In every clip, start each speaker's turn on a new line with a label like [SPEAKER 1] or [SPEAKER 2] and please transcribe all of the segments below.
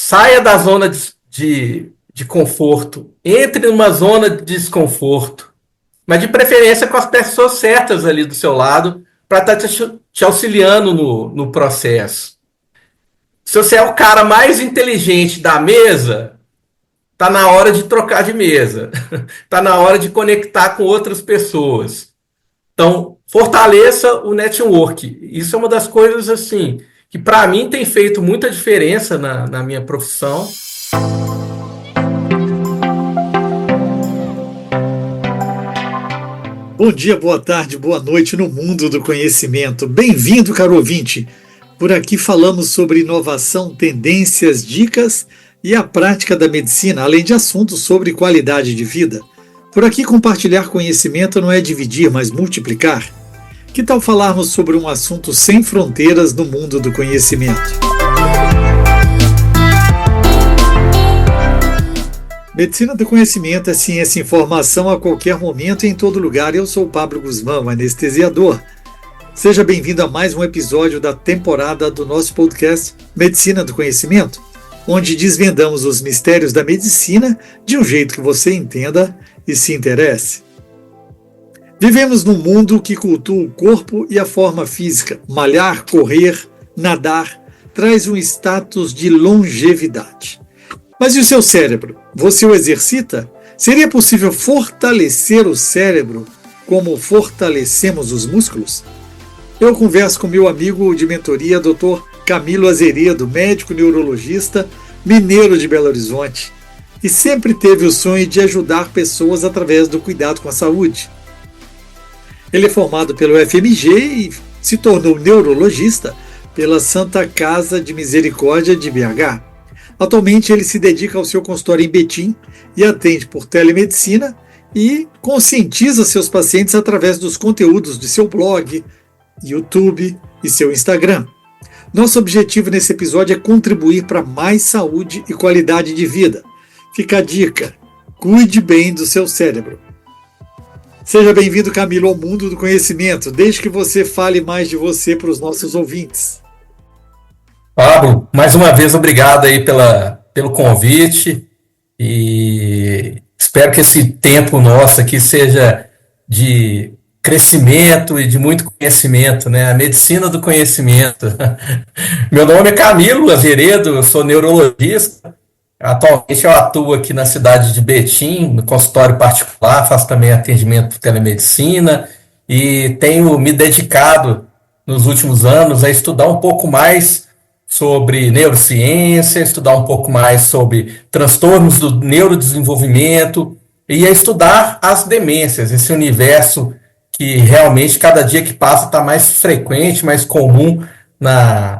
[SPEAKER 1] saia da zona de conforto, entre numa zona de desconforto, mas de preferência com as pessoas certas ali do seu lado para estar te auxiliando no processo. Se você é o cara mais inteligente da mesa, tá na hora de trocar de mesa, tá na hora de conectar com outras pessoas. Então, fortaleça o network. Isso é uma das coisas assim que para mim tem feito muita diferença na minha profissão.
[SPEAKER 2] Bom dia, boa tarde, boa noite no mundo do conhecimento. Bem-vindo, caro ouvinte. Por aqui falamos sobre inovação, tendências, dicas e a prática da medicina, além de assuntos sobre qualidade de vida. Por aqui compartilhar conhecimento não é dividir, mas multiplicar. Que tal falarmos sobre um assunto sem fronteiras no mundo do conhecimento? Medicina do conhecimento é ciência e informação a qualquer momento e em todo lugar. Eu sou o Pablo Guzmão, anestesiador. Seja bem-vindo a mais um episódio da temporada do nosso podcast Medicina do Conhecimento, onde desvendamos os mistérios da medicina de um jeito que você entenda e se interesse. Vivemos num mundo que cultua o corpo e a forma física. Malhar, correr, nadar traz um status de longevidade. Mas e o seu cérebro? Você o exercita? Seria possível fortalecer o cérebro como fortalecemos os músculos? Eu converso com meu amigo de mentoria, Dr. Camilo Azeredo, médico neurologista, mineiro de Belo Horizonte, e sempre teve o sonho de ajudar pessoas através do cuidado com a saúde. Ele é formado pelo FMG e se tornou neurologista pela Santa Casa de Misericórdia de BH. Atualmente ele se dedica ao seu consultório em Betim e atende por telemedicina e conscientiza seus pacientes através dos conteúdos de seu blog, YouTube e seu Instagram. Nosso objetivo nesse episódio é contribuir para mais saúde e qualidade de vida. Fica a dica: cuide bem do seu cérebro. Seja bem-vindo, Camilo, ao mundo do conhecimento. Desde que você fale mais de você para os nossos ouvintes.
[SPEAKER 1] Pablo, mais uma vez obrigado aí pelo convite e espero que esse tempo nosso aqui seja de crescimento e de muito conhecimento, né? A medicina do conhecimento. Meu nome é Camilo Azeredo, eu sou neurologista. Atualmente eu atuo aqui na cidade de Betim, no consultório particular, faço também atendimento por telemedicina e tenho me dedicado nos últimos anos a estudar um pouco mais sobre neurociência, estudar um pouco mais sobre transtornos do neurodesenvolvimento e a estudar as demências, esse universo que realmente cada dia que passa está mais frequente, mais comum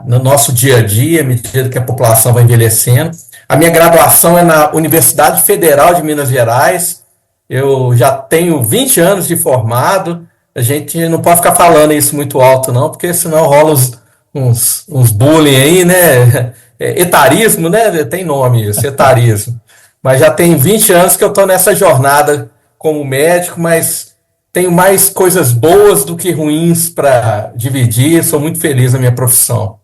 [SPEAKER 1] no nosso dia a dia, à medida que a população vai envelhecendo. A minha graduação é na Universidade Federal de Minas Gerais, eu já tenho 20 anos de formado, a gente não pode ficar falando isso muito alto não, porque senão rola uns bullying aí, né? Etarismo, né? Tem nome isso, etarismo. Mas já tem 20 anos que eu estou nessa jornada como médico, mas tenho mais coisas boas do que ruins para dividir, sou muito feliz na minha profissão.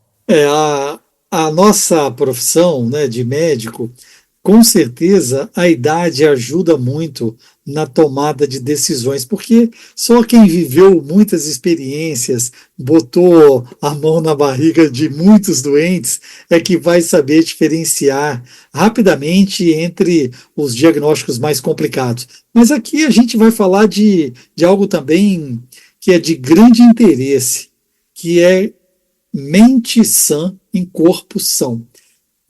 [SPEAKER 2] A nossa profissão, né, de médico, com certeza a idade ajuda muito na tomada de decisões, porque só quem viveu muitas experiências, botou a mão na barriga de muitos doentes, é que vai saber diferenciar rapidamente entre os diagnósticos mais complicados. Mas aqui a gente vai falar de algo também que é de grande interesse, que é mente sã em corpo são.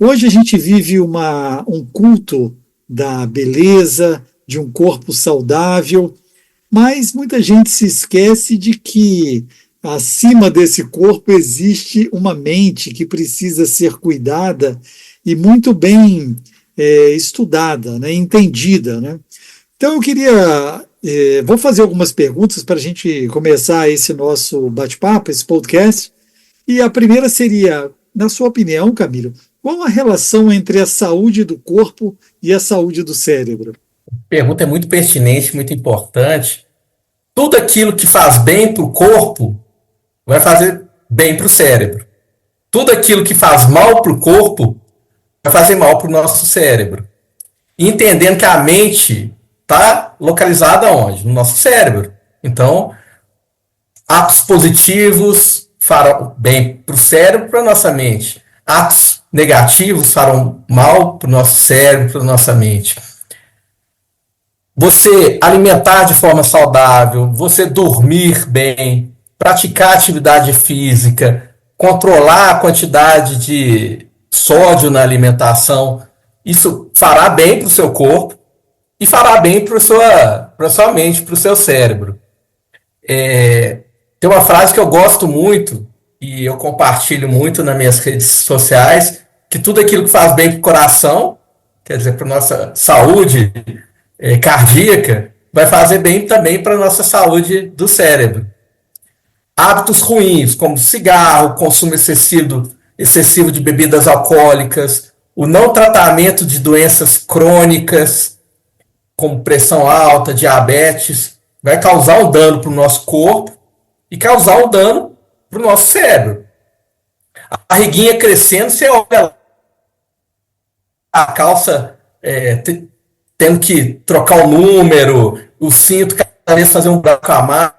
[SPEAKER 2] Hoje a gente vive um culto da beleza, de um corpo saudável, mas muita gente se esquece de que acima desse corpo existe uma mente que precisa ser cuidada e muito bem estudada, né, entendida, né? Então eu queria, vou fazer algumas perguntas para a gente começar esse nosso bate-papo, esse podcast, e a primeira seria, na sua opinião, Camilo, qual a relação entre a saúde do corpo e a saúde do cérebro?
[SPEAKER 1] A pergunta é muito pertinente, muito importante. Tudo aquilo que faz bem para o corpo vai fazer bem para o cérebro. Tudo aquilo que faz mal para o corpo vai fazer mal para o nosso cérebro. Entendendo que a mente está localizada onde? No nosso cérebro. Então, atos positivos farão bem para o cérebro, para a nossa mente. Atos negativos farão mal para o nosso cérebro, para a nossa mente. Você alimentar de forma saudável, você dormir bem, praticar atividade física, controlar a quantidade de sódio na alimentação, isso fará bem para o seu corpo e fará bem para a sua mente, para o seu cérebro. Tem uma frase que eu gosto muito e eu compartilho muito nas minhas redes sociais, que tudo aquilo que faz bem para o coração, quer dizer, para a nossa saúde cardíaca, vai fazer bem também para a nossa saúde do cérebro. Hábitos ruins, como cigarro, consumo excessivo de bebidas alcoólicas, o não tratamento de doenças crônicas, como pressão alta, diabetes, vai causar um dano para o nosso corpo e causar um dano para o nosso cérebro. A barriguinha crescendo, você olha a calça tendo que trocar o número, o cinto cada vez fazer um buraco a mais.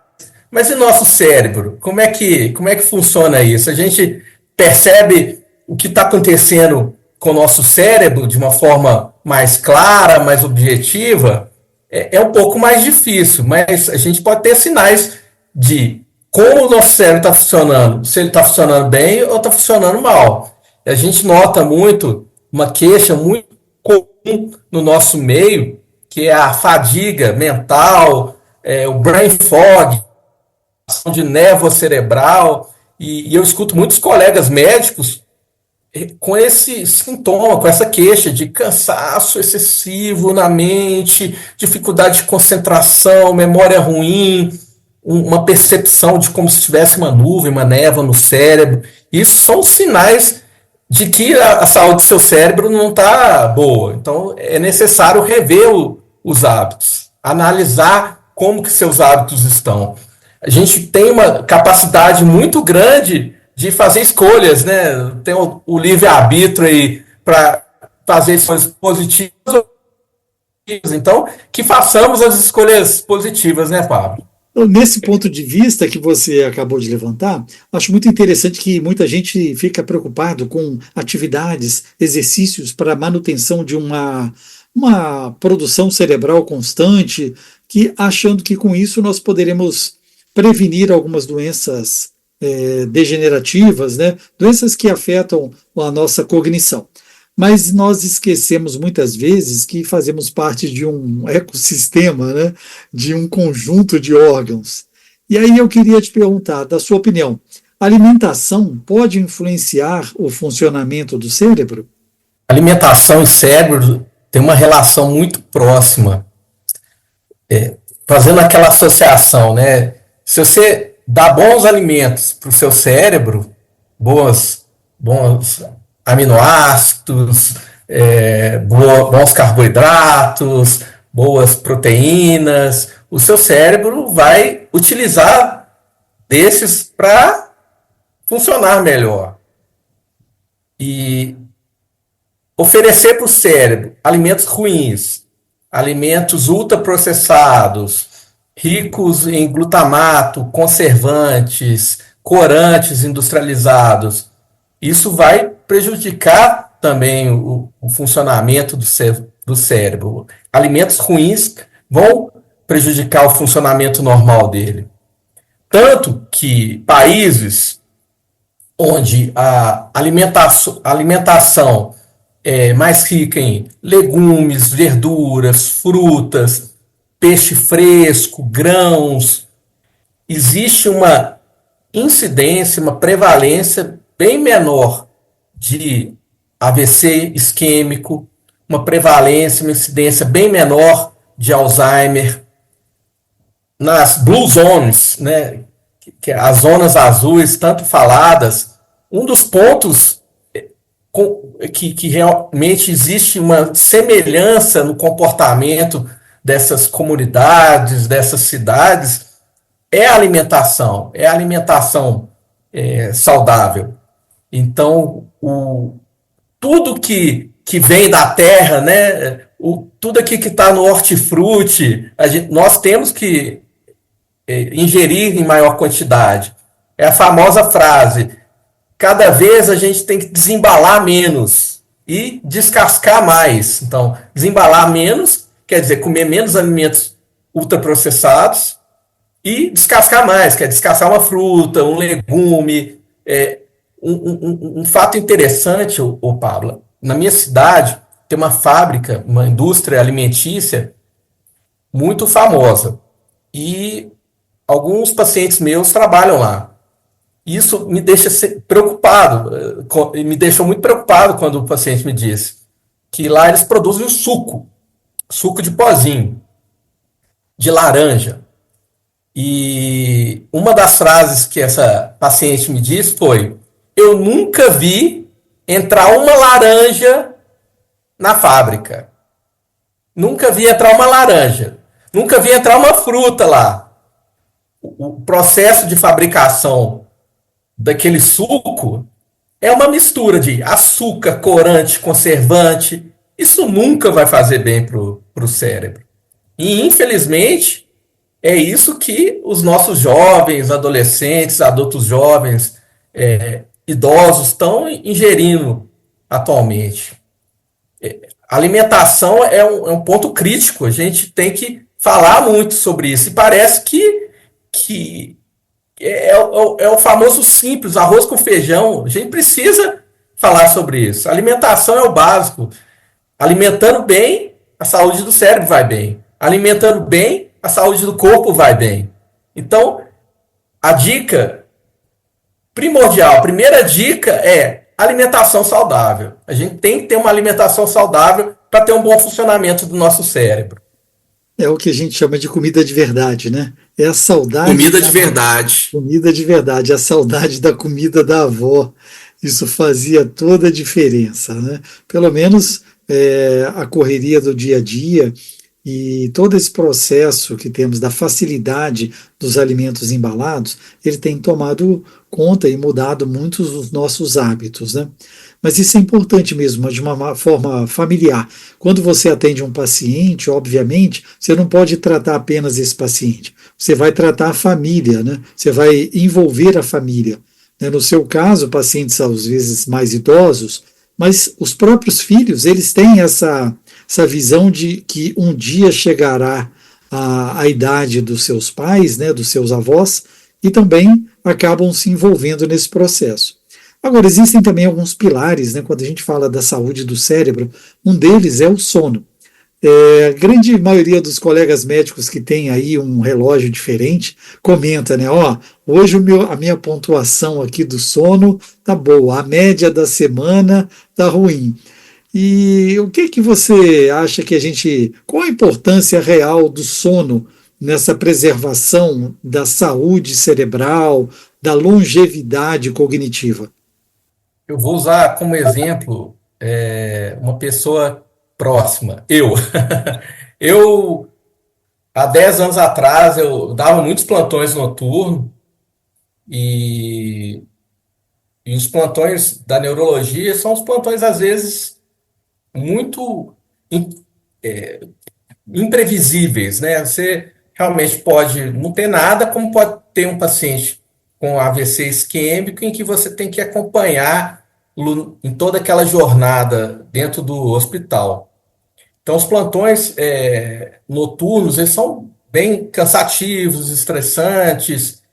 [SPEAKER 1] Mas e nosso cérebro? Como é que funciona isso? A gente percebe o que está acontecendo com o nosso cérebro de uma forma mais clara, mais objetiva? É um pouco mais difícil, mas a gente pode ter sinais de como o nosso cérebro está funcionando, se ele está funcionando bem ou está funcionando mal. A gente nota muito uma queixa muito comum no nosso meio, que é a fadiga mental, o brain fog, de névoa cerebral, e eu escuto muitos colegas médicos com esse sintoma, com essa queixa de cansaço excessivo na mente, dificuldade de concentração, memória ruim, uma percepção de como se tivesse uma nuvem, uma névoa no cérebro. Isso são sinais de que a saúde do seu cérebro não está boa. Então, é necessário rever os hábitos, analisar como que seus hábitos estão. A gente tem uma capacidade muito grande de fazer escolhas, né? Tem o livre-arbítrio aí para fazer escolhas positivas ou negativas. Então, que façamos as escolhas positivas, né, Pablo?
[SPEAKER 2] Então, nesse ponto de vista que você acabou de levantar, acho muito interessante que muita gente fica preocupado com atividades, exercícios para manutenção de uma produção cerebral constante, que achando que com isso nós poderemos prevenir algumas doenças degenerativas, né? Doenças que afetam a nossa cognição. Mas nós esquecemos muitas vezes que fazemos parte de um ecossistema, né? De um conjunto de órgãos. E aí eu queria te perguntar, da sua opinião, a alimentação pode influenciar o funcionamento do cérebro?
[SPEAKER 1] Alimentação e cérebro tem uma relação muito próxima. Fazendo aquela associação, né? Se você dá bons alimentos para o seu cérebro, bons aminoácidos, bons carboidratos, boas proteínas, o seu cérebro vai utilizar desses para funcionar melhor. E oferecer para o cérebro alimentos ruins, alimentos ultraprocessados, ricos em glutamato, conservantes, corantes industrializados, isso vai prejudicar também o funcionamento do cérebro. Alimentos ruins vão prejudicar o funcionamento normal dele. Tanto que países onde a alimentação é mais rica em legumes, verduras, frutas, peixe fresco, grãos, existe uma incidência, uma prevalência bem menor de AVC isquêmico, uma prevalência, uma incidência bem menor de Alzheimer. Nas blue zones, né, que é as zonas azuis tanto faladas, um dos pontos que realmente existe uma semelhança no comportamento dessas comunidades, dessas cidades, é a alimentação saudável. Então, tudo que que vem da terra, né? Tudo aqui que está no hortifruti, nós temos que ingerir em maior quantidade. É a famosa frase: cada vez a gente tem que desembalar menos e descascar mais. Então, desembalar menos quer dizer comer menos alimentos ultraprocessados e descascar mais, quer descascar uma fruta, um legume. Um fato interessante, Pablo, na minha cidade tem uma fábrica, uma indústria alimentícia muito famosa e alguns pacientes meus trabalham lá. Isso me deixa preocupado, me deixou muito preocupado quando o paciente me disse que lá eles produzem o suco de pozinho, de laranja. E uma das frases que essa paciente me disse foi: eu nunca vi entrar uma laranja na fábrica. Nunca vi entrar uma laranja. Nunca vi entrar uma fruta lá. O processo de fabricação daquele suco é uma mistura de açúcar, corante, conservante. Isso nunca vai fazer bem para o cérebro. E, infelizmente, é isso que os nossos jovens, adolescentes, adultos jovens, idosos estão ingerindo atualmente. A alimentação é um ponto crítico. A gente tem que falar muito sobre isso. E parece que é o famoso simples, arroz com feijão. A gente precisa falar sobre isso. A alimentação é o básico. Alimentando bem, a saúde do cérebro vai bem. Alimentando bem, a saúde do corpo vai bem. Então, a dica primordial, a primeira dica é alimentação saudável. A gente tem que ter uma alimentação saudável para ter um bom funcionamento do nosso cérebro.
[SPEAKER 2] É o que a gente chama de comida de verdade, né? É a saudade.
[SPEAKER 1] Comida de verdade.
[SPEAKER 2] Comida de verdade, a saudade da comida da avó. Isso fazia toda a diferença, né? Pelo menos a correria do dia a dia e todo esse processo que temos da facilidade dos alimentos embalados, ele tem tomado conta e mudado muitos dos nossos hábitos, né? Mas isso é importante mesmo, de uma forma familiar. Quando você atende um paciente, obviamente, você não pode tratar apenas esse paciente. Você vai tratar a família, né? Você vai envolver a família. No seu caso, pacientes às vezes mais idosos, mas os próprios filhos, eles têm essa visão de que um dia chegará a idade dos seus pais, né, dos seus avós, e também acabam se envolvendo nesse processo. Agora, existem também alguns pilares, né, quando a gente fala da saúde do cérebro, um deles é o sono. A grande maioria dos colegas médicos que tem aí um relógio diferente comenta, né? Hoje a minha pontuação aqui do sono tá boa, a média da semana tá ruim. E o que você acha qual a importância real do sono nessa preservação da saúde cerebral, da longevidade cognitiva?
[SPEAKER 1] Eu vou usar como exemplo uma pessoa próxima, eu. Eu, há 10 anos atrás, eu dava muitos plantões noturnos e os plantões da neurologia são os plantões, às vezes, muito imprevisíveis, né? Você realmente pode não ter nada, como pode ter um paciente com AVC isquêmico em que você tem que acompanhar em toda aquela jornada dentro do hospital. Então, os plantões noturnos, eles são bem cansativos, estressantes,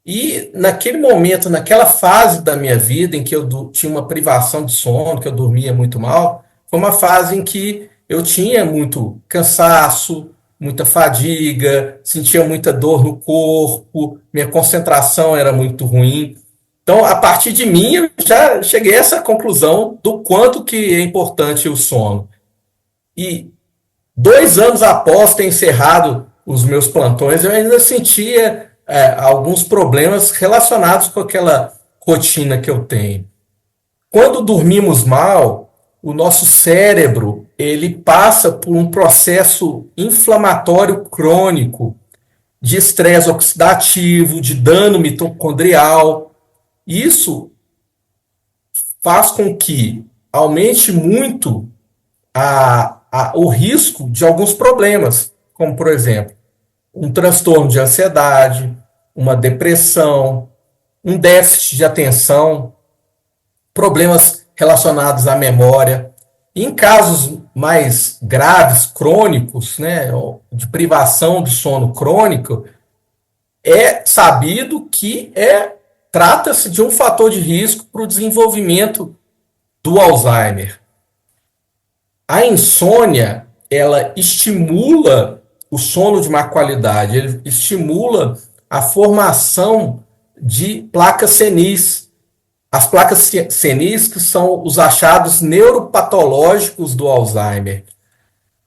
[SPEAKER 1] e naquele momento, naquela fase da minha vida em que eu tinha uma privação de sono, que eu dormia muito mal, foi uma fase em que eu tinha muito cansaço, muita fadiga, sentia muita dor no corpo, minha concentração era muito ruim. Então, a partir de mim, eu já cheguei a essa conclusão do quanto que é importante o sono. E 2 anos após ter encerrado os meus plantões, eu ainda sentia alguns problemas relacionados com aquela rotina que eu tenho. Quando dormimos mal, o nosso cérebro ele passa por um processo inflamatório crônico, de estresse oxidativo, de dano mitocondrial. Isso faz com que aumente muito o risco de alguns problemas, como, por exemplo, um transtorno de ansiedade, uma depressão, um déficit de atenção, problemas relacionados à memória. Em casos mais graves, crônicos, né, de privação do sono crônico, é sabido que trata-se de um fator de risco para o desenvolvimento do Alzheimer. A insônia, ela estimula o sono de má qualidade, ele estimula a formação de placas senis. As placas senis, que são os achados neuropatológicos do Alzheimer.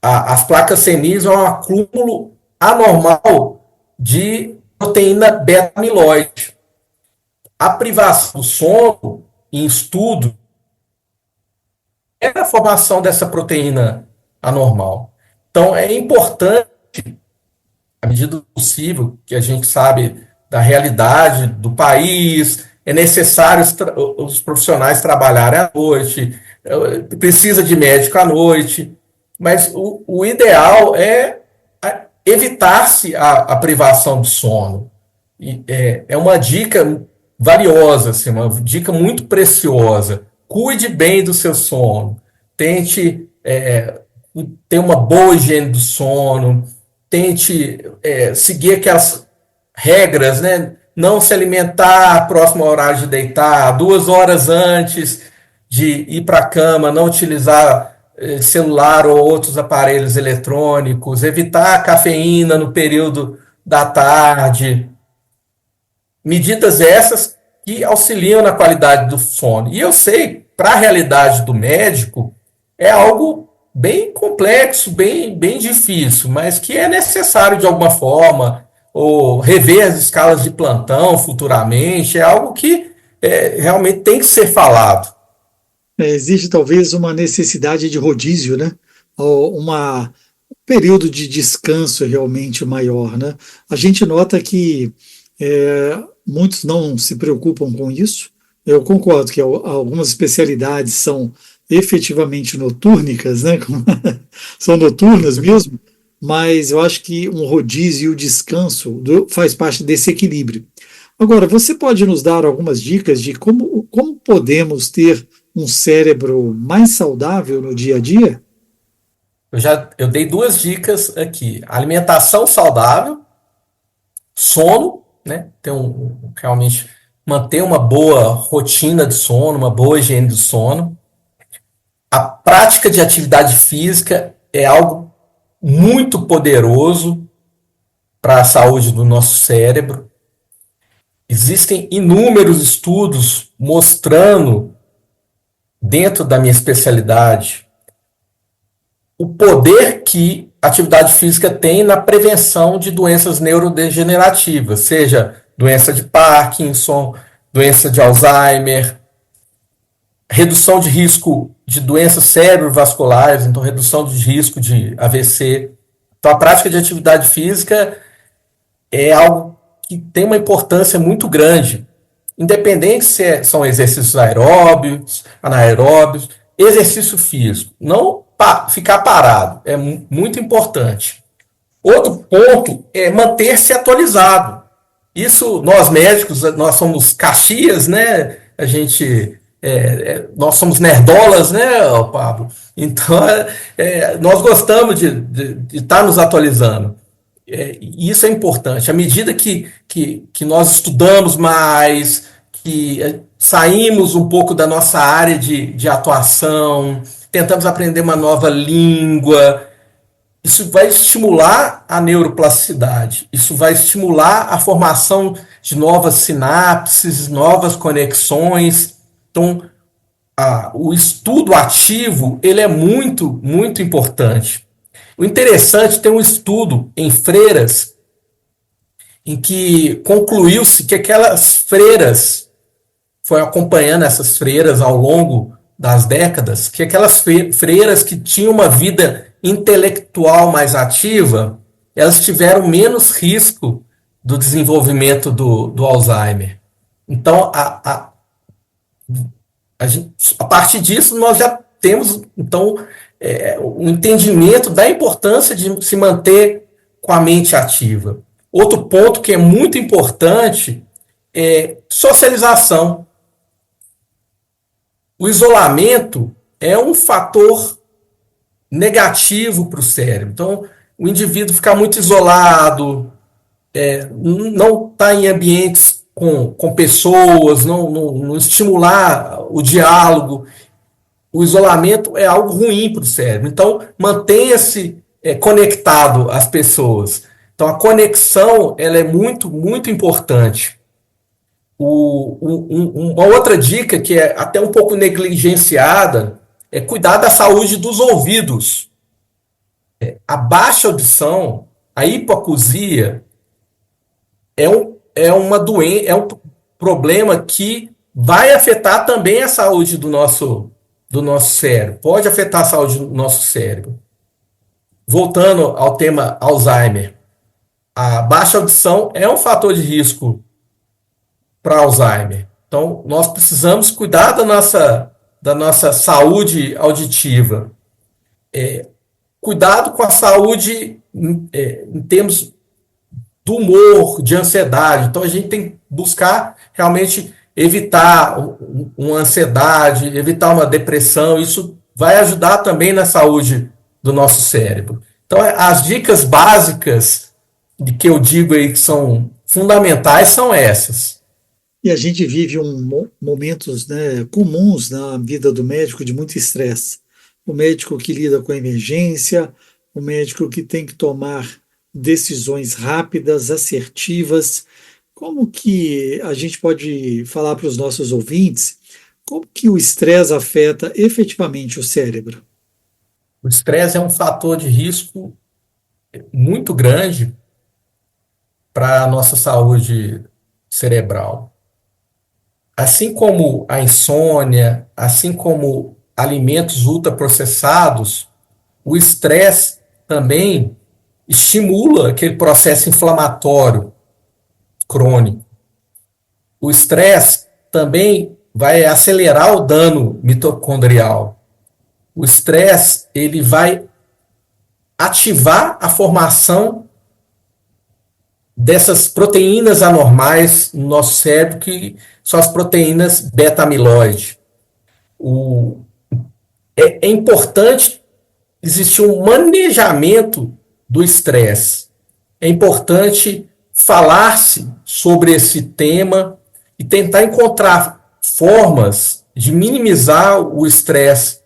[SPEAKER 1] As placas senis é um acúmulo anormal de proteína beta-amiloide. A privação do sono, em estudo, é a formação dessa proteína anormal. Então, é importante, à medida do possível, que a gente sabe da realidade do país, é necessário os profissionais trabalharem à noite, precisa de médico à noite, mas o ideal é evitar-se a privação do sono. É uma dica valiosa, assim, uma dica muito preciosa. Cuide bem do seu sono, tente ter uma boa higiene do sono, tente seguir aquelas regras, né? Não se alimentar próximo ao horário de deitar, 2 horas antes de ir para a cama, não utilizar celular ou outros aparelhos eletrônicos, evitar a cafeína no período da tarde. Medidas essas que auxiliam na qualidade do sono. E eu sei, para a realidade do médico, é algo bem complexo, bem difícil, mas que é necessário de alguma forma, ou rever as escalas de plantão futuramente, é algo que realmente tem que ser falado.
[SPEAKER 2] Existe talvez uma necessidade de rodízio, né? Ou um período de descanso realmente maior, né? A gente nota que muitos não se preocupam com isso. Eu concordo que algumas especialidades são efetivamente notúrnicas, né? São noturnas mesmo, mas eu acho que um rodízio e o descanso faz parte desse equilíbrio. Agora, você pode nos dar algumas dicas de como podemos ter um cérebro mais saudável no dia a dia?
[SPEAKER 1] Eu dei 2 dicas aqui: alimentação saudável, sono, né? Realmente manter uma boa rotina de sono, uma boa higiene do sono. A prática de atividade física é algo muito poderoso para a saúde do nosso cérebro. Existem inúmeros estudos mostrando, dentro da minha especialidade, o poder que a atividade física tem na prevenção de doenças neurodegenerativas, seja doença de Parkinson, doença de Alzheimer, redução de risco de doenças cerebrovasculares, então redução de risco de AVC. Então a prática de atividade física é algo que tem uma importância muito grande, independente se são exercícios aeróbios, anaeróbios, exercício físico. Não ficar parado é muito importante. Outro ponto é manter-se atualizado. Isso, nós médicos, nós somos caxias, né? Nós somos nerdolas, né, Pablo? Então, nós gostamos de estar nos atualizando. E isso é importante. À medida que nós estudamos mais, que saímos um pouco da nossa área de atuação, tentamos aprender uma nova língua, isso vai estimular a neuroplasticidade, isso vai estimular a formação de novas sinapses, novas conexões. Então, o estudo ativo ele é muito, muito importante. O interessante, tem um estudo em freiras em que concluiu-se que aquelas freiras, foi acompanhando essas freiras ao longo das décadas, que aquelas freiras que tinham uma vida intelectual mais ativa, elas tiveram menos risco do desenvolvimento do Alzheimer. Então, a partir disso, nós já temos, então, o entendimento da importância de se manter com a mente ativa. Outro ponto que é muito importante é socialização. O isolamento é um fator negativo para o cérebro. Então, o indivíduo ficar muito isolado, não estar em ambientes com pessoas, não estimular o diálogo. O isolamento é algo ruim para o cérebro. Então, mantenha-se conectado às pessoas. Então, a conexão ela é muito, muito importante. Uma outra dica que é até um pouco negligenciada é cuidar da saúde dos ouvidos. A baixa audição, a hipoacusia, uma doença, é um problema que vai afetar também a saúde do nosso cérebro. Pode afetar a saúde do nosso cérebro. Voltando ao tema Alzheimer, a baixa audição é um fator de risco para Alzheimer. Então, nós precisamos cuidar da nossa saúde auditiva. Cuidado com a saúde em termos do humor, de ansiedade. Então, a gente tem que buscar realmente evitar uma ansiedade, evitar uma depressão. Isso vai ajudar também na saúde do nosso cérebro. Então, as dicas básicas de que eu digo aí que são fundamentais são essas.
[SPEAKER 2] E a gente vive momentos, né, comuns na vida do médico de muito estresse. O médico que lida com a emergência, o médico que tem que tomar decisões rápidas, assertivas. Como que a gente pode falar para os nossos ouvintes como que o estresse afeta efetivamente o cérebro?
[SPEAKER 1] O estresse é um fator de risco muito grande para a nossa saúde cerebral. Assim como a insônia, assim como alimentos ultraprocessados, o estresse também estimula aquele processo inflamatório crônico. O estresse também vai acelerar o dano mitocondrial. O estresse ele vai ativar a formação dessas proteínas anormais no nosso cérebro, que são as proteínas beta-amiloide. É importante existir um manejamento do estresse. É importante falar-se sobre esse tema e tentar encontrar formas de minimizar o estresse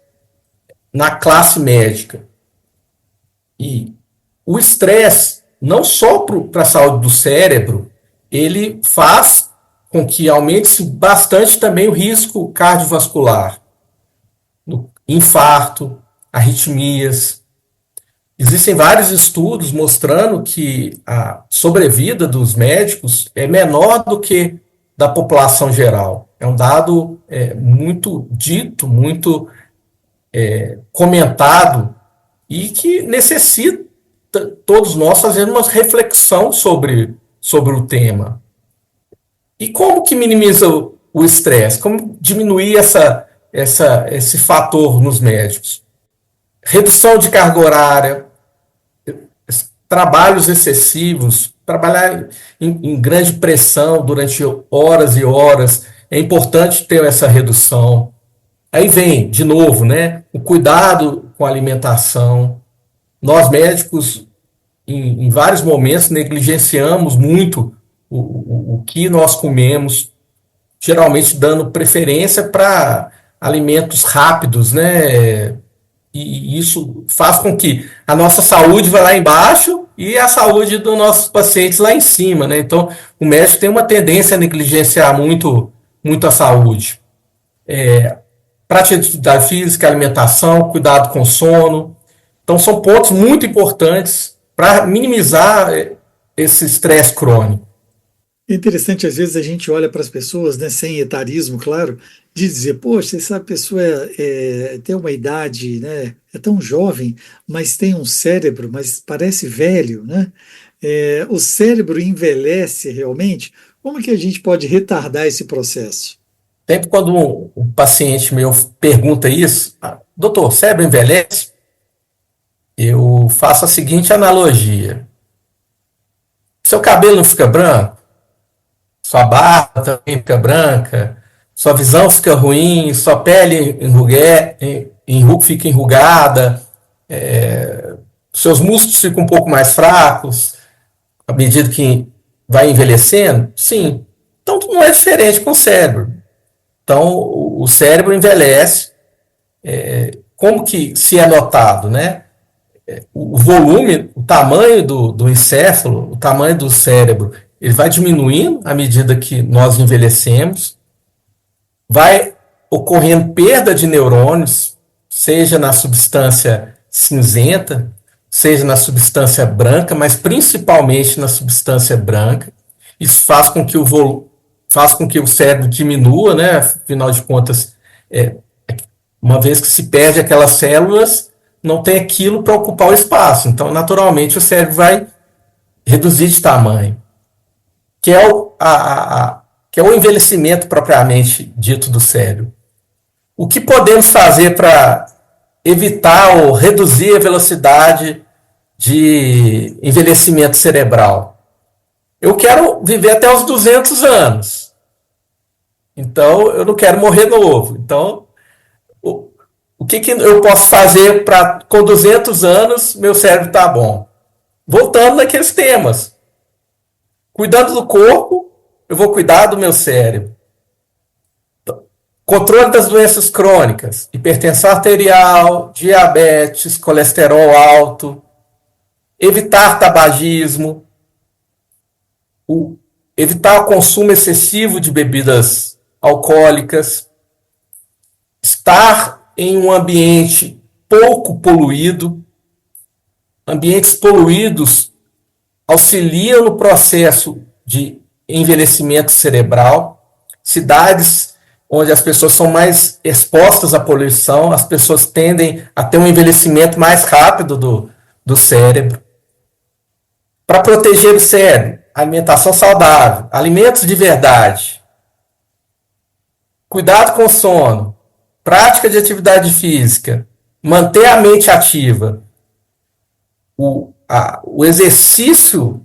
[SPEAKER 1] na classe médica. E o estresse, não só para a saúde do cérebro, ele faz com que aumente bastante também o risco cardiovascular, infarto, arritmias. Existem vários estudos mostrando que a sobrevida dos médicos é menor do que da população geral. É um dado muito dito, muito comentado e que necessita todos nós fazermos uma reflexão sobre o tema. E como que minimiza o estresse? Como diminuir esse fator nos médicos? Redução de carga horária, trabalhos excessivos, trabalhar em grande pressão durante horas e horas, é importante ter essa redução. Aí vem, de novo, né, o cuidado com a alimentação. Nós médicos, em vários momentos, negligenciamos muito o que nós comemos, geralmente dando preferência para alimentos rápidos, né? E isso faz com que a nossa saúde vá lá embaixo e a saúde dos nossos pacientes lá em cima, né? Então, o médico tem uma tendência a negligenciar muito, muito a saúde. Prática de atividade física, alimentação, cuidado com o sono. Então, são pontos muito importantes para minimizar esse estresse crônico.
[SPEAKER 2] É interessante, às vezes, a gente olha para as pessoas, né, sem etarismo, claro, de dizer, poxa, essa pessoa tem uma idade, né, é tão jovem, mas tem um cérebro, mas parece velho, né? O cérebro envelhece realmente? Como que a gente pode retardar esse processo?
[SPEAKER 1] Sempre quando um paciente meu pergunta isso, doutor, o cérebro envelhece? eu faço a seguinte analogia. Seu cabelo não fica branco, sua barba também fica branca, sua visão fica ruim, sua pele fica enrugada, seus músculos ficam um pouco mais fracos à medida que vai envelhecendo? Sim. Então não é diferente com o cérebro. Então o cérebro envelhece, como que se é notado, né? O volume, o tamanho do encéfalo, o tamanho do cérebro, ele vai diminuindo à medida que nós envelhecemos, vai ocorrendo perda de neurônios, seja na substância cinzenta, seja na substância branca, mas principalmente na substância branca. Isso faz com que o cérebro diminua, né? Afinal de contas, uma vez que se perde aquelas células, não tem aquilo para ocupar o espaço. Então, naturalmente, o cérebro vai reduzir de tamanho, que é o envelhecimento propriamente dito do cérebro. O que podemos fazer para evitar ou reduzir a velocidade de envelhecimento cerebral? Eu quero viver até os 200 anos. Então, eu não quero morrer novo. Então, o que eu posso fazer para, com 200 anos, meu cérebro tá bom? Voltando naqueles temas. Cuidando do corpo, eu vou cuidar do meu cérebro. Controle das doenças crônicas, hipertensão arterial, diabetes, colesterol alto, evitar tabagismo, evitar o consumo excessivo de bebidas alcoólicas, estar em um ambiente pouco poluído. Ambientes poluídos auxiliam no processo de envelhecimento cerebral. Cidades onde as pessoas são mais expostas à poluição, as pessoas tendem a ter um envelhecimento mais rápido do cérebro. Para proteger o cérebro, alimentação saudável, alimentos de verdade, cuidado com o sono, prática de atividade física, manter a mente ativa, o exercício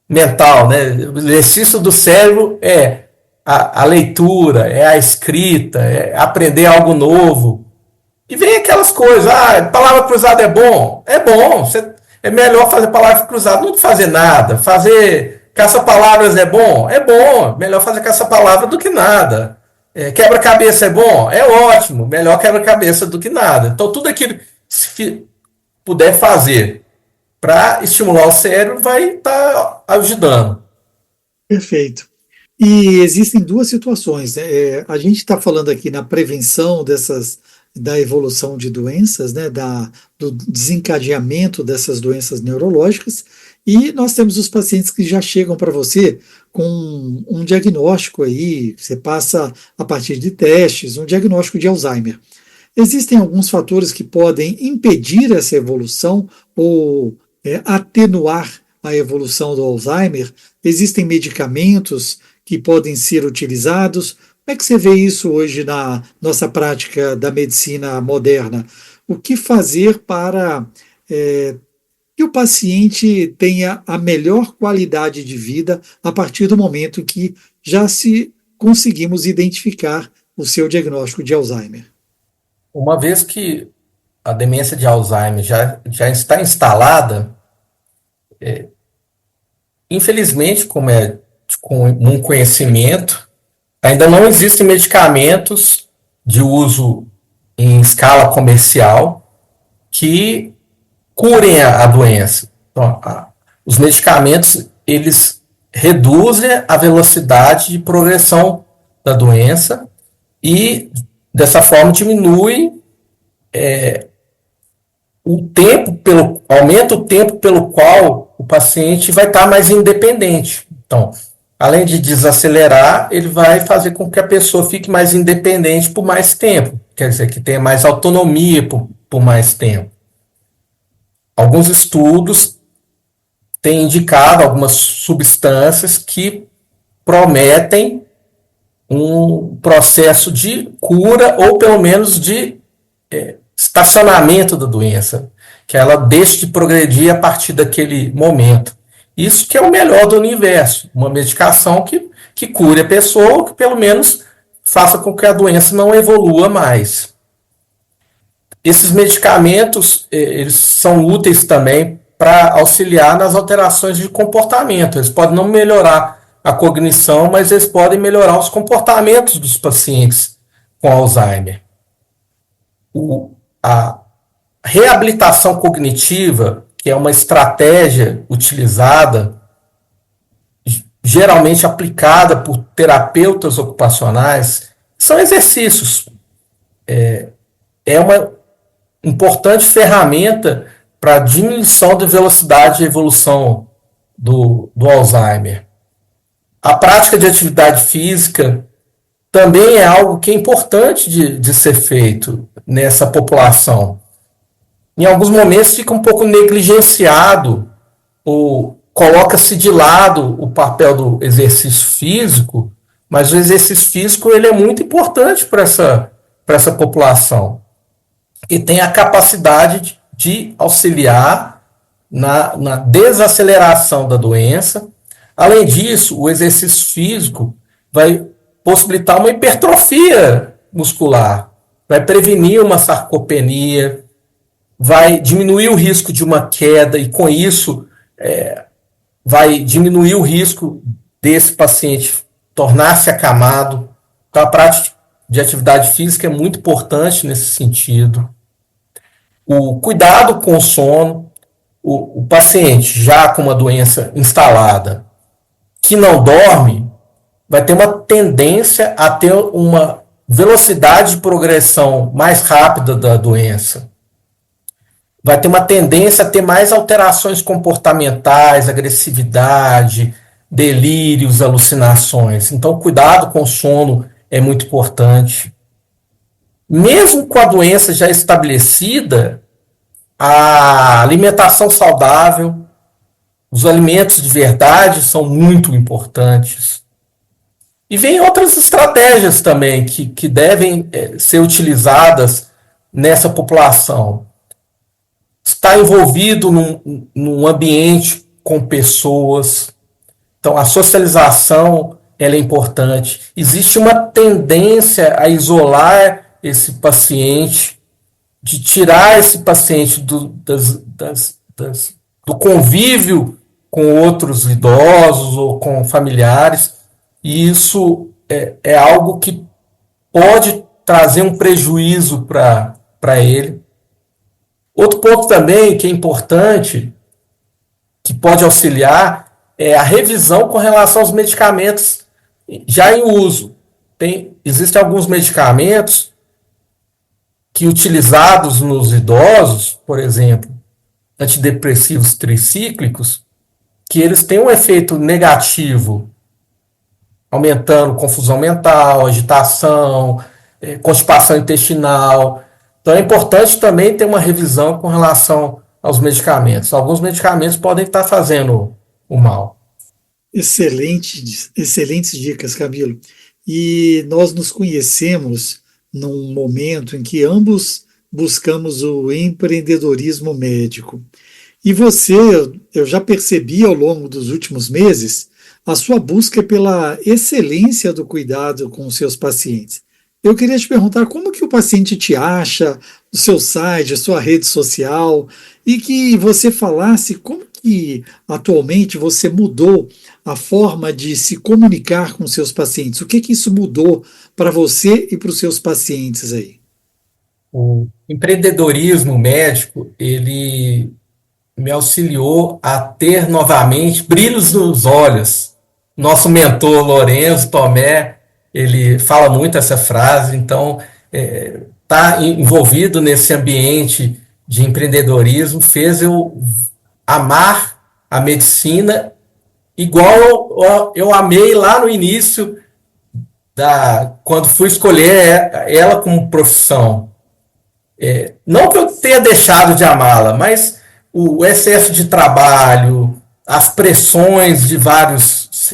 [SPEAKER 1] mental, né? O exercício do cérebro é a leitura, é a escrita, é aprender algo novo. E vem aquelas coisas, palavra cruzada é bom. É bom, é melhor fazer palavra cruzada, não fazer nada. Fazer caça-palavras é bom? É bom, melhor fazer caça-palavra do que nada. Quebra-cabeça é bom? É ótimo, melhor quebra-cabeça do que nada. Então tudo aquilo que se puder fazer para estimular o cérebro vai estar ajudando.
[SPEAKER 2] Perfeito. E existem duas situações, né? A gente está falando aqui na prevenção da evolução de doenças, né? Do desencadeamento dessas doenças neurológicas, e nós temos os pacientes que já chegam para você com um diagnóstico aí, você passa a partir de testes, um diagnóstico de Alzheimer. Existem alguns fatores que podem impedir essa evolução ou atenuar a evolução do Alzheimer? Existem medicamentos que podem ser utilizados? Como é que você vê isso hoje na nossa prática da medicina moderna? O que fazer para que o paciente tenha a melhor qualidade de vida a partir do momento que já se conseguimos identificar o seu diagnóstico de Alzheimer?
[SPEAKER 1] Uma vez que a demência de Alzheimer já está instalada, infelizmente, como é com um conhecimento, ainda não existem medicamentos de uso em escala comercial que curem a doença. Então, os medicamentos, eles reduzem a velocidade de progressão da doença e, dessa forma, diminui aumenta o tempo pelo qual o paciente vai estar mais independente. Então, além de desacelerar, ele vai fazer com que a pessoa fique mais independente por mais tempo, quer dizer, que tenha mais autonomia por mais tempo. Alguns estudos têm indicado algumas substâncias que prometem um processo de cura ou pelo menos de estacionamento da doença, que ela deixe de progredir a partir daquele momento. Isso que é o melhor do universo, uma medicação que cure a pessoa, ou que pelo menos faça com que a doença não evolua mais. Esses medicamentos, eles são úteis também para auxiliar nas alterações de comportamento. Eles podem não melhorar a cognição, mas eles podem melhorar os comportamentos dos pacientes com Alzheimer. A reabilitação cognitiva, que é uma estratégia utilizada, geralmente aplicada por terapeutas ocupacionais, são exercícios. É uma importante ferramenta para a diminuição da velocidade de evolução do Alzheimer. A prática de atividade física também é algo que é importante de ser feito nessa população. Em alguns momentos fica um pouco negligenciado ou coloca-se de lado o papel do exercício físico, mas o exercício físico ele é muito importante para essa população e tem a capacidade de auxiliar na desaceleração da doença. Além disso, o exercício físico vai possibilitar uma hipertrofia muscular, vai prevenir uma sarcopenia, vai diminuir o risco de uma queda e, com isso, vai diminuir o risco desse paciente tornar-se acamado. Então, a prática de atividade física é muito importante nesse sentido. O cuidado com o sono, o paciente já com uma doença instalada que não dorme, vai ter uma tendência a ter uma velocidade de progressão mais rápida da doença. Vai ter uma tendência a ter mais alterações comportamentais, agressividade, delírios, alucinações. Então, cuidado com o sono é muito importante. Mesmo com a doença já estabelecida, a alimentação saudável, os alimentos de verdade são muito importantes. E vem outras estratégias também que devem ser utilizadas nessa população. Estar envolvido num ambiente com pessoas. Então, a socialização ela é importante. Existe uma tendência a isolar esse paciente, de tirar esse paciente do convívio com outros idosos ou com familiares, e isso é algo que pode trazer um prejuízo para ele. Outro ponto também que é importante, que pode auxiliar, é a revisão com relação aos medicamentos já em uso. Existem alguns medicamentos que, utilizados nos idosos, por exemplo, antidepressivos tricíclicos, que eles têm um efeito negativo, aumentando confusão mental, agitação, constipação intestinal. Então é importante também ter uma revisão com relação aos medicamentos. Alguns medicamentos podem estar fazendo o mal.
[SPEAKER 2] Excelentes dicas, Camilo. E nós nos conhecemos num momento em que ambos buscamos o empreendedorismo médico. E você, eu já percebi ao longo dos últimos meses, a sua busca pela excelência do cuidado com os seus pacientes. Eu queria te perguntar como que o paciente te acha, o seu site, a sua rede social, e que você falasse como que atualmente você mudou a forma de se comunicar com seus pacientes. O que isso mudou para você e para os seus pacientes aí?
[SPEAKER 1] O empreendedorismo médico, ele me auxiliou a ter novamente brilhos nos olhos. Nosso mentor, Lourenço Tomé, ele fala muito essa frase, então estar envolvido nesse ambiente de empreendedorismo fez eu amar a medicina igual eu amei lá no início, quando fui escolher ela como profissão. Não que eu tenha deixado de amá-la, mas o excesso de trabalho, as pressões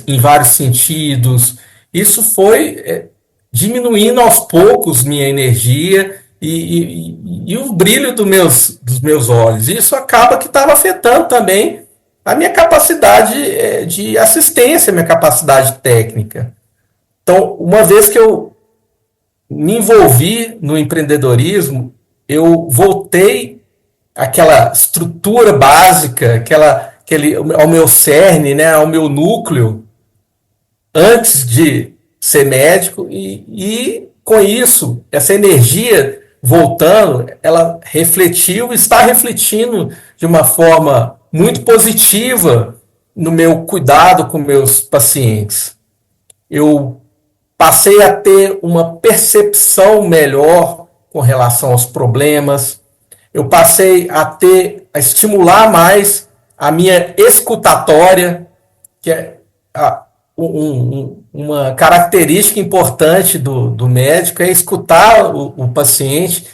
[SPEAKER 1] em vários sentidos, isso foi diminuindo aos poucos minha energia e o brilho dos meus olhos. Isso acaba que estava afetando também a minha capacidade de assistência, a minha capacidade técnica. Então, uma vez que eu me envolvi no empreendedorismo, eu voltei àquela estrutura básica, ao meu cerne, né, ao meu núcleo, antes de ser médico, e com isso, essa energia voltando, ela refletiu, está refletindo de uma forma muito positiva no meu cuidado com meus pacientes. Eu passei a ter uma percepção melhor com relação aos problemas, eu passei a estimular mais a minha escutatória, que é uma característica importante do médico, é escutar o paciente,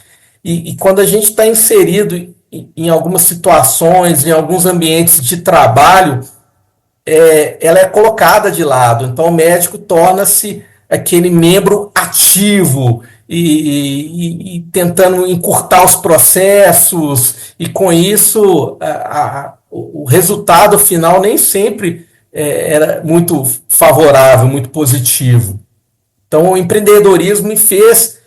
[SPEAKER 1] e quando a gente está inserido em algumas situações, em alguns ambientes de trabalho, ela é colocada de lado. Então o médico torna-se aquele membro ativo e tentando encurtar os processos, e com isso o resultado final nem sempre era muito favorável, muito positivo. Então o empreendedorismo me fez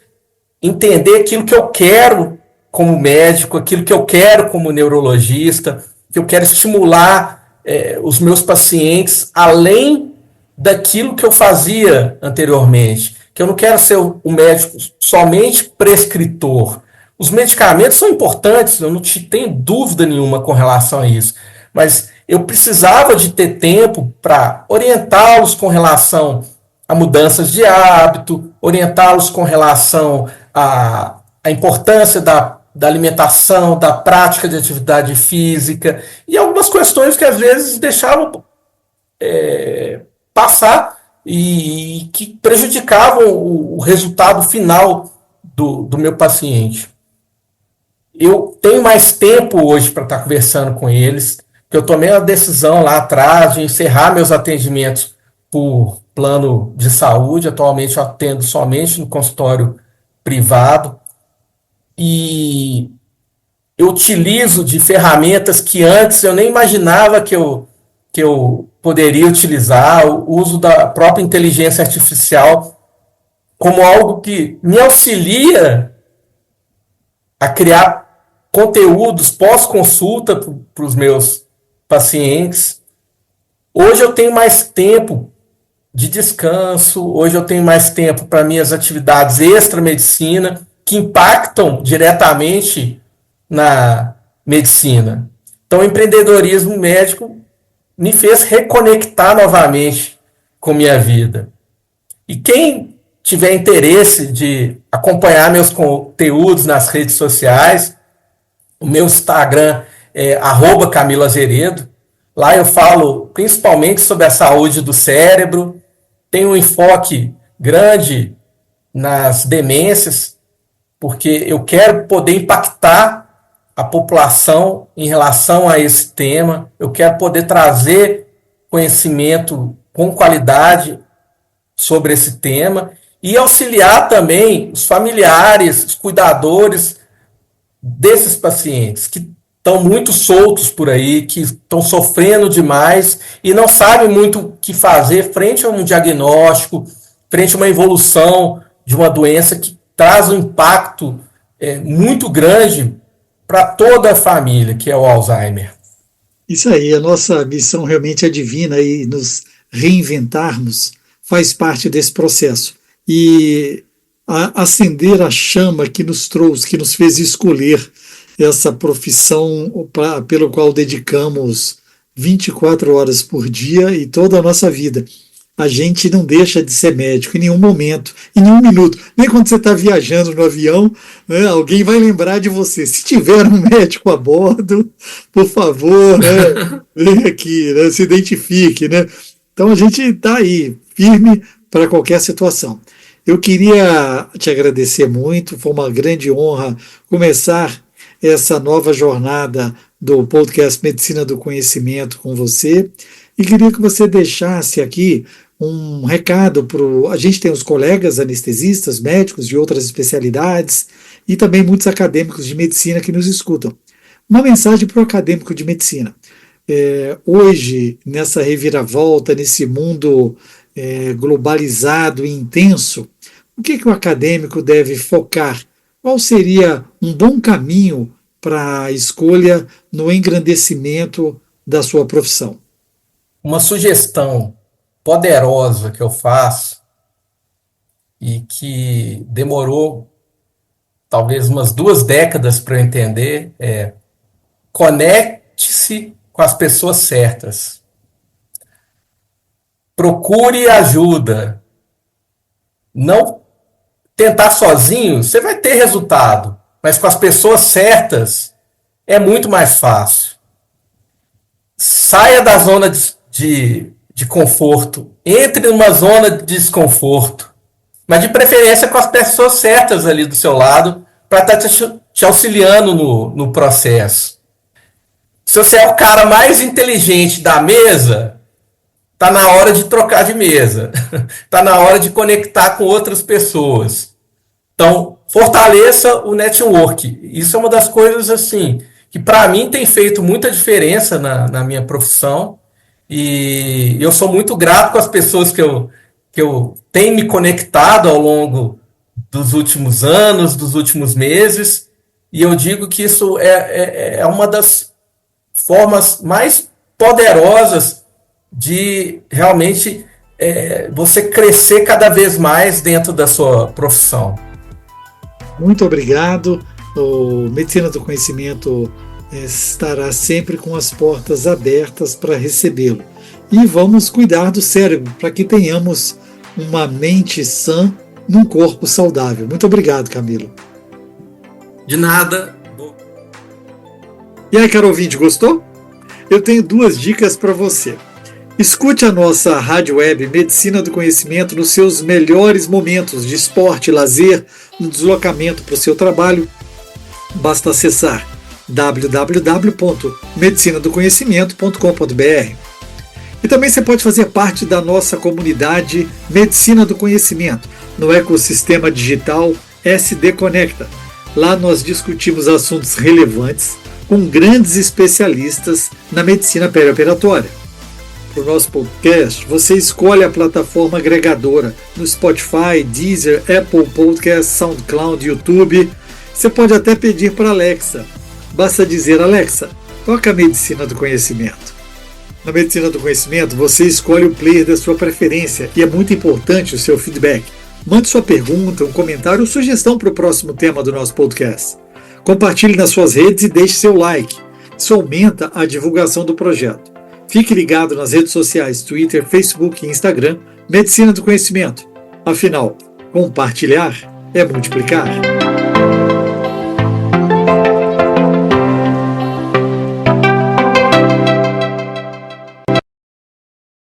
[SPEAKER 1] entender aquilo que eu quero como médico, aquilo que eu quero como neurologista, que eu quero estimular os meus pacientes além daquilo que eu fazia anteriormente, que eu não quero ser um médico somente prescritor. Os medicamentos são importantes, eu não tenho dúvida nenhuma com relação a isso, mas eu precisava de ter tempo para orientá-los com relação a mudanças de hábito, orientá-los com relação à importância da alimentação, da prática de atividade física, e algumas questões que às vezes deixavam passar e que prejudicavam o resultado final do meu paciente. Eu tenho mais tempo hoje para estar conversando com eles, porque eu tomei a decisão lá atrás de encerrar meus atendimentos por plano de saúde. Atualmente eu atendo somente no consultório privado, e eu utilizo de ferramentas que antes eu nem imaginava que eu poderia utilizar, o uso da própria inteligência artificial como algo que me auxilia a criar conteúdos pós-consulta para os meus pacientes. Hoje eu tenho mais tempo de descanso, hoje eu tenho mais tempo para minhas atividades extra-medicina, que impactam diretamente na medicina. Então, o empreendedorismo médico me fez reconectar novamente com minha vida. E quem tiver interesse de acompanhar meus conteúdos nas redes sociais, o meu Instagram é @CamiloAzeredo. Lá eu falo principalmente sobre a saúde do cérebro, tenho um enfoque grande nas demências, porque eu quero poder impactar a população em relação a esse tema, eu quero poder trazer conhecimento com qualidade sobre esse tema e auxiliar também os familiares, os cuidadores desses pacientes que estão muito soltos por aí, que estão sofrendo demais e não sabem muito o que fazer frente a um diagnóstico, frente a uma evolução de uma doença que traz um impacto muito grande para toda a família, que é o Alzheimer.
[SPEAKER 2] Isso aí, a nossa missão realmente é divina, e nos reinventarmos faz parte desse processo. E acender a chama que nos trouxe, que nos fez escolher essa profissão pelo qual dedicamos 24 horas por dia e toda a nossa vida. A gente não deixa de ser médico em nenhum momento, em nenhum minuto. Nem quando você está viajando no avião, né, alguém vai lembrar de você. Se tiver um médico a bordo, por favor, né, vem aqui, né, se identifique. Né? Então a gente está aí, firme para qualquer situação. Eu queria te agradecer muito, foi uma grande honra começar essa nova jornada do podcast Medicina do Conhecimento com você, e queria que você deixasse aqui um recado a gente tem os colegas anestesistas, médicos de outras especialidades, e também muitos acadêmicos de medicina que nos escutam. Uma mensagem para o acadêmico de medicina. Hoje, nessa reviravolta, nesse mundo globalizado e intenso, o que o acadêmico deve focar? Qual seria um bom caminho para a escolha no engrandecimento da sua profissão?
[SPEAKER 1] Uma sugestão poderosa que eu faço e que demorou talvez umas 2 décadas para eu entender é: conecte-se com as pessoas certas. Procure ajuda. Não tentar sozinho, você vai ter resultado, mas com as pessoas certas é muito mais fácil. Saia da zona de conforto, entre numa zona de desconforto, mas de preferência com as pessoas certas ali do seu lado, para estar te auxiliando no processo. Se você é o cara mais inteligente da mesa, está na hora de trocar de mesa, está na hora de conectar com outras pessoas. Então, fortaleça o network. Isso é uma das coisas assim que para mim tem feito muita diferença na minha profissão, e eu sou muito grato com as pessoas que eu tenho me conectado ao longo dos últimos anos, dos últimos meses, e eu digo que isso é uma das formas mais poderosas de realmente você crescer cada vez mais dentro da sua profissão.
[SPEAKER 2] Muito obrigado. O Medicina do Conhecimento estará sempre com as portas abertas para recebê-lo. E vamos cuidar do cérebro para que tenhamos uma mente sã num corpo saudável. Muito obrigado, Camilo.
[SPEAKER 1] De nada.
[SPEAKER 2] E aí, caro ouvinte, gostou? Eu tenho 2 dicas para você. Escute a nossa rádio web Medicina do Conhecimento nos seus melhores momentos de esporte, lazer, no deslocamento para o seu trabalho. Basta acessar www.medicinadoconhecimento.com.br. E também você pode fazer parte da nossa comunidade Medicina do Conhecimento, no ecossistema digital SD Conecta. Lá nós discutimos assuntos relevantes com grandes especialistas na medicina perioperatória. Para o nosso podcast, você escolhe a plataforma agregadora no Spotify, Deezer, Apple Podcasts, SoundCloud, YouTube. Você pode até pedir para a Alexa. Basta dizer: Alexa, toca a Medicina do Conhecimento. Na Medicina do Conhecimento, você escolhe o player da sua preferência e é muito importante o seu feedback. Mande sua pergunta, um comentário ou sugestão para o próximo tema do nosso podcast. Compartilhe nas suas redes e deixe seu like. Isso aumenta a divulgação do projeto. Fique ligado nas redes sociais Twitter, Facebook e Instagram, Medicina do Conhecimento. Afinal, compartilhar é multiplicar.